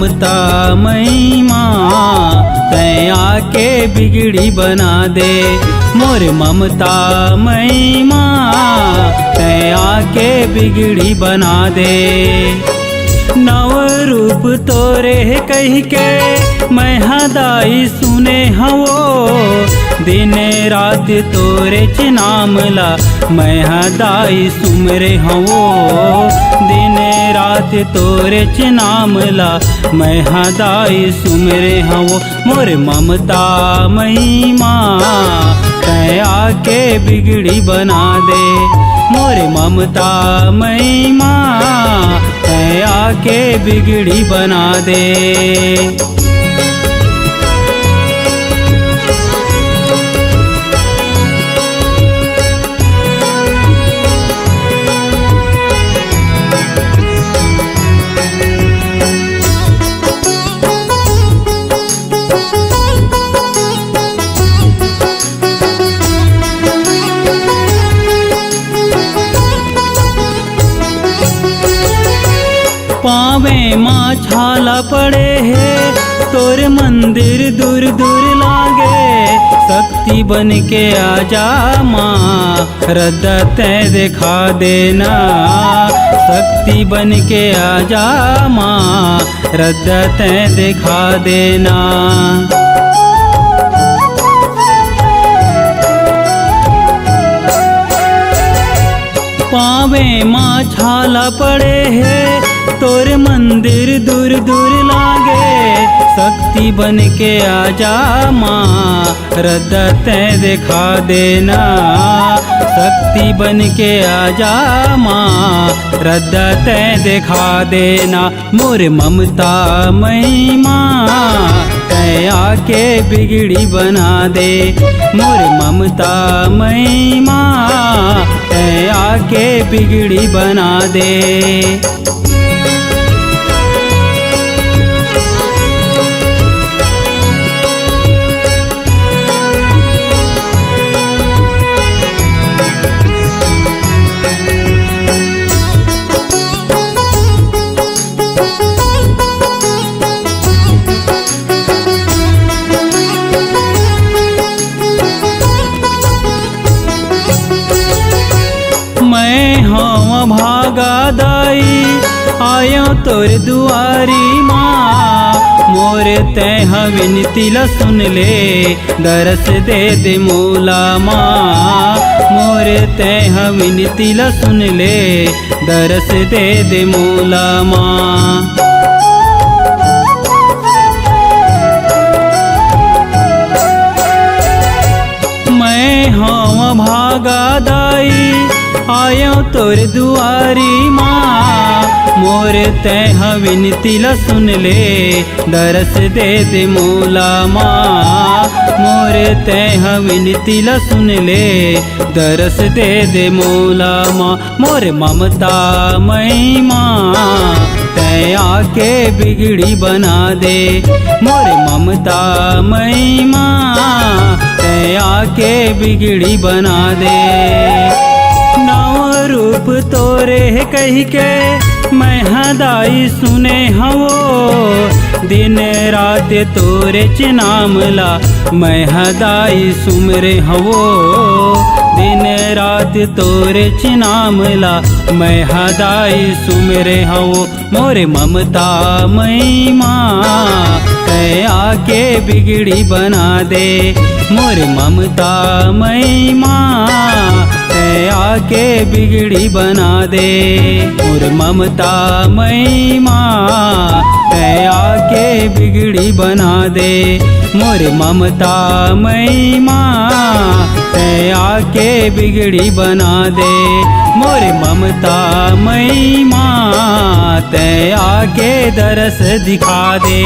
ममता मई माँ तै आके बिगड़ी बना दे। मोर ममता मई माँ तै आके बिगड़ी बना दे। नव रूप तोरे कह के मैं हदाई सुने हवो। दिन रात तोरे नामला मैं हदाई सुमरे हवो। दिन रात तोरे नामला मैं हदाई सुमरे हवो। मोर ममता मई माँ तै आके बिगड़ी बना दे। मोर ममता मई माँ तै आके बिगड़ी बना दे। पावे माँ छाला पड़े है तोर मंदिर दूर दूर लागे। शक्ति बन के आजा माँ रद्दा तै दिखा देना। शक्ति बन के आजा माँ रद्दा तै दिखा देना। पावे माँ छाला पड़े है तोर मंदिर दूर दूर लागे। शक्ति बन के आजा माँ रद्दा तै दिखा देना। शक्ति बन के आजा माँ रद्दा तै दिखा देना। मोर ममता मई माँ तै आके बिगड़ी बना दे। मोर ममता मई माँ तै आके बिगड़ी बना दे। मैं हाँ भागा दाई आयो तोर दुआरी माँ। मोर तै विनती ला सुन ले दरस दे दे मोला माँ। मोर तै विनती ला सुन ले दरस दे दे मोला माँ। मैं हाँ भागा दाई आयो तोर दुआरी माँ। मोर तै विनती ला सुन ले दरस दे दे मोला माँ। मोर तै विनती ला सुन ले दरस दे दे मोला माँ। मोर ममता मई माँ तै आके बिगड़ी बना दे। मोर ममता मई माँ तै आके बिगड़ी बना दे। नव रूप तोरे कह के मैं हदाई सुने हवो। दिन रात तोरे नामला मैं हदाई सुमरे हवो। दिन रात तोरे नामला मैं हदाई सुमरे हवो। मोर ममता मई माँ तै आके बिगड़ी बना दे। मोर ममता मई माँ तै आके बिगड़ी बना दे। मोर ममता मई माँ तै आके बिगड़ी बना दे। मोर ममता मई माँ तै आके बिगड़ी बना दे। मोर ममता मई माँ तै आके दरस दिखा दे।